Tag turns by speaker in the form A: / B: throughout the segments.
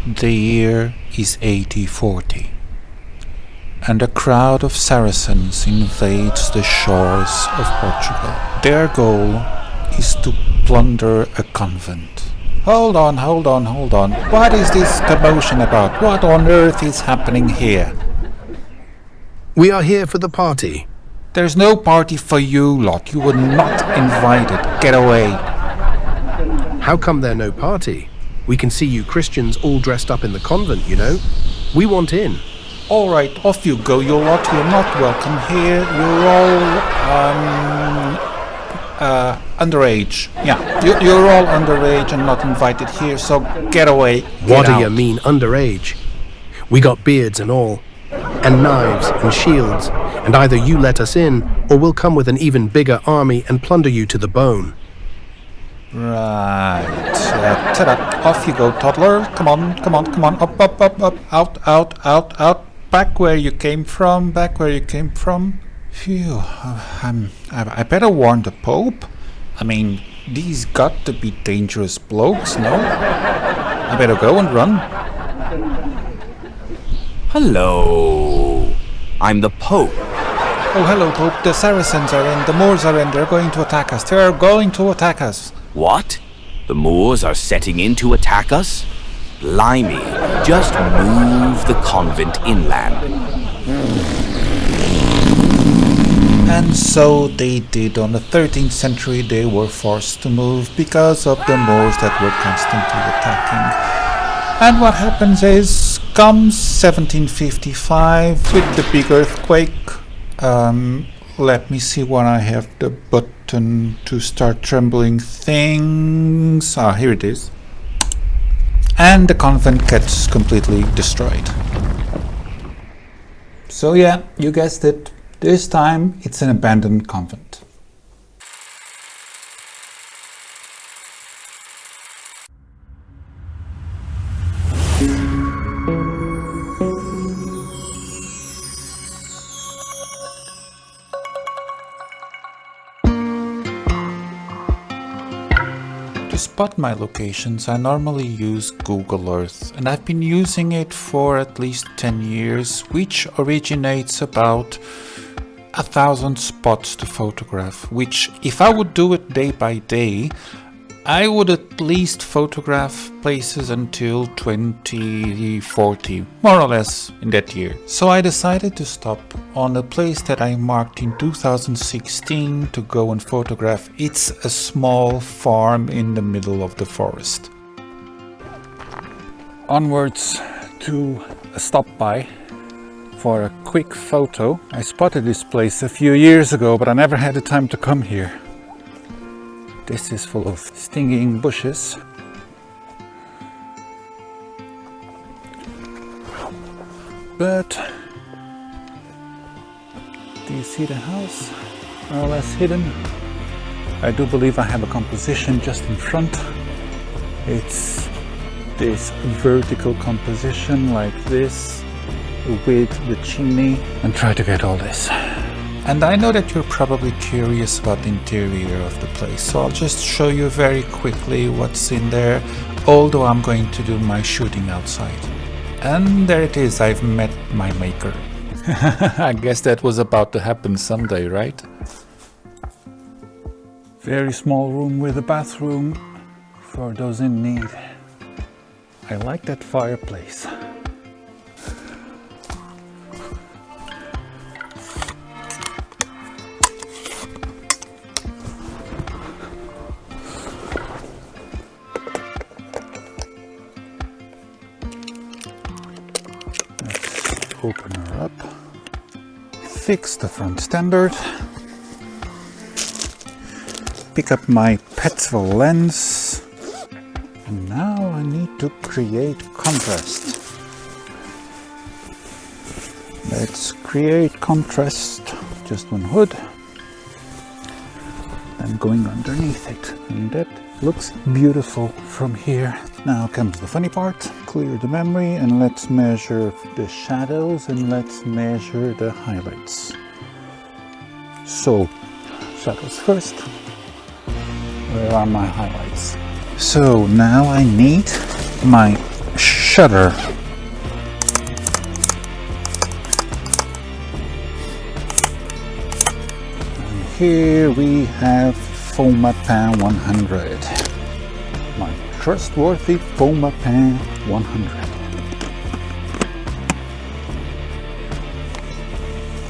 A: The year is 8040, and a crowd of Saracens invades the shores of Portugal. Their goal is to plunder a convent. Hold on. What is this commotion about? What on earth is happening here?
B: We are here for the party.
A: There's no party for you lot. You were not invited. Get away.
B: How come there no party? We can see you Christians all dressed up in the convent, you know. We want in.
A: All right, off you go, you lot. You're not welcome here. You're all, underage. Yeah, you're all underage and not invited here, so get away.
B: What do you mean, underage? We got beards and all, and knives and shields, and either you let us in, or we'll come with an even bigger army and plunder you to the bone.
A: Right. Ta-da. Off you go, toddler. Come on. Up. Out. Back where you came from. Phew. I better warn the Pope. I mean, these got to be dangerous blokes, no? I better go and run.
C: Hello. I'm the Pope.
A: Oh, hello, Pope. The Saracens are in. The Moors are in. They're going to attack us.
C: What? The Moors are setting in to attack us? Blimey, just move the convent inland.
A: And so they did. On the 13th century they were forced to move because of the Moors that were constantly attacking. And what happens is, comes 1755 with the big earthquake. Let me see when I have the button to start trembling things. Here it is. And the convent gets completely destroyed. So yeah, you guessed it. This time it's an abandoned convent. To spot my locations, I normally use Google Earth, and I've been using it for at least 10 years, which originates about 1,000 spots to photograph, which if I would do it day by day, I would at least photograph places until 2040, more or less in that year. So I decided to stop on a place that I marked in 2016 to go and photograph. It's a small farm in the middle of the forest. Onwards to a stop by for a quick photo. I spotted this place a few years ago, but I never had the time to come here. This is full of stinging bushes. But do you see the house? More or less hidden. I do believe I have a composition just in front. It's this vertical composition like this with the chimney, and try to get all this. And I know that you're probably curious about the interior of the place, so I'll just show you very quickly what's in there, although I'm going to do my shooting outside. And there it is, I've met my maker. I guess that was about to happen someday, right? Very small room with a bathroom for those in need. I like that fireplace. Open her up, fix the front standard, pick up my Petzval lens, and now I need to create contrast. Let's create contrast, just one hood, and going underneath it, and that looks beautiful from here. Now comes the funny part. Clear the memory and let's measure the shadows and let's measure the highlights. So, shadows first. Where are my highlights? So now I need my shutter. And here we have Fomapan 100. My trustworthy Fomapan 100.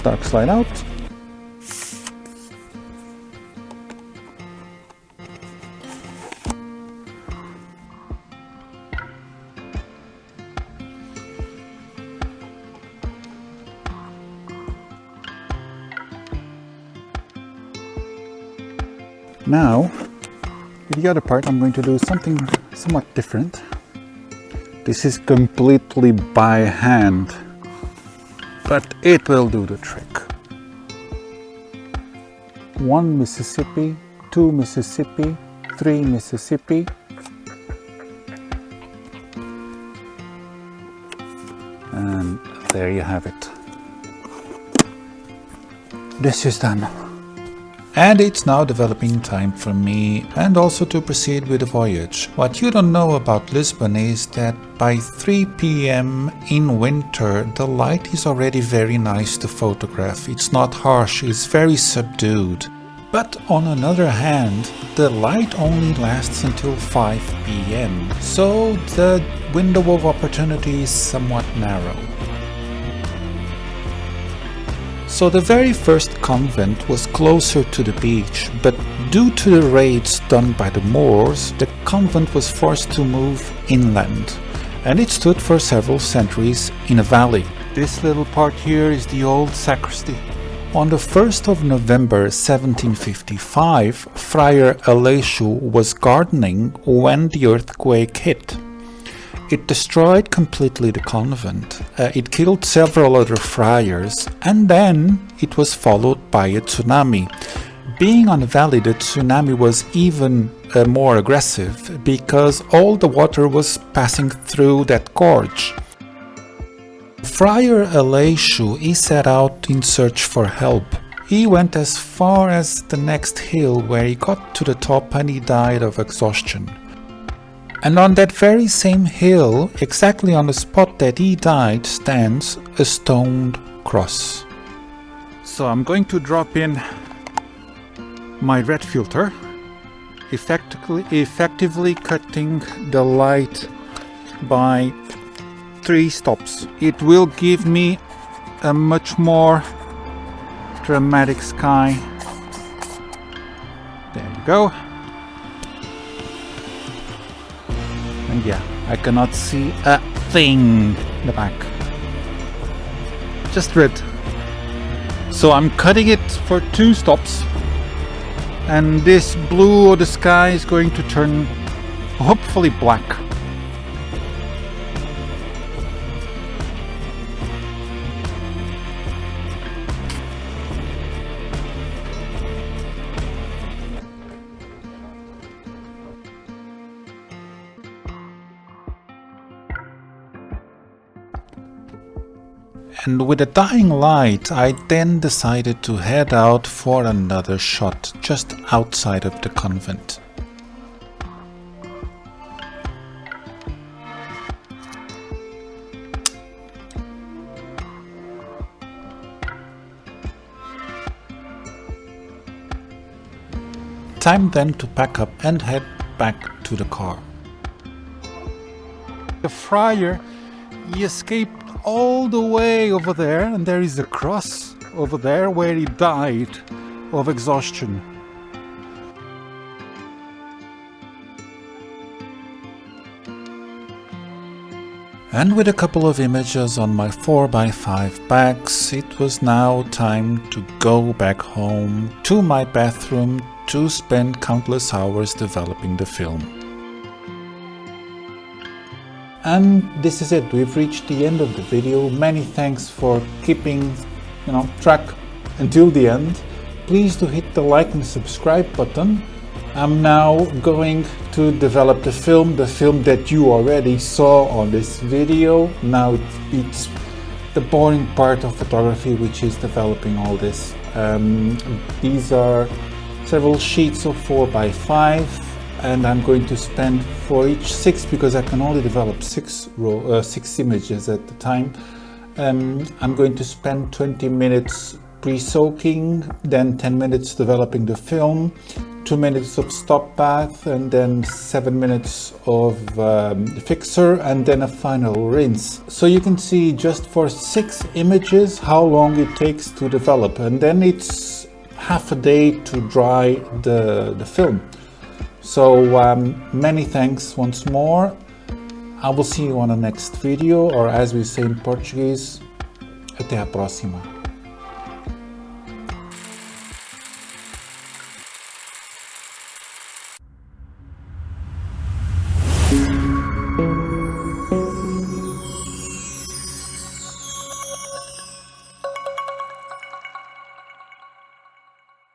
A: Dark slide out. Now, with the other part, I'm going to do something somewhat different. This is completely by hand, but it will do the trick. 1 Mississippi, 2 Mississippi, 3 Mississippi. And there you have it. This is done. And it's now developing time for me and also to proceed with the voyage. What you don't know about Lisbon is that by 3 p.m. in winter the light is already very nice to photograph. It's not harsh, it's very subdued. But on another hand, the light only lasts until 5 p.m. so the window of opportunity is somewhat narrow. So the very first convent was closer to the beach, but due to the raids done by the Moors, the convent was forced to move inland, and it stood for several centuries in a valley. This little part here is the old sacristy. On the 1st of November 1755, Friar Aleixo was gardening when the earthquake hit. It destroyed completely the convent, it killed several other friars, and then it was followed by a tsunami. Being on a valley, the tsunami was even more aggressive because all the water was passing through that gorge. Friar Aleixo, he set out in search for help. He went as far as the next hill, where he got to the top and he died of exhaustion. And on that very same hill, exactly on the spot that he died, stands a stoned cross. So I'm going to drop in my red filter, effectively cutting the light by 3 stops. It will give me a much more dramatic sky. There you go. And yeah, I cannot see a thing in the back. Just red. So I'm cutting it for 2 stops. And this blue of the sky is going to turn hopefully black. And with a dying light, I then decided to head out for another shot just outside of the convent. Time then to pack up and head back to the car. The friar, he escaped all the way over there, and there is a cross over there where he died of exhaustion. And with a couple of images on my 4x5 bags, it was now time to go back home to my bathroom to spend countless hours developing the film. And this is it, we've reached the end of the video. Many thanks for keeping track until the end. Please do hit the like and subscribe button. I'm now going to develop the film that you already saw on this video. Now it's the boring part of photography, which is developing all this. These are several sheets of 4x5 and I'm going to spend for each 6, because I can only develop 6 images at the time. I'm going to spend 20 minutes pre-soaking, then 10 minutes developing the film, 2 minutes of stop bath, and then 7 minutes of fixer, and then a final rinse. So you can see just for 6 images how long it takes to develop, and then it's half a day to dry the film. So many thanks once more. I will see you on the next video, or as we say in Portuguese, até a próxima.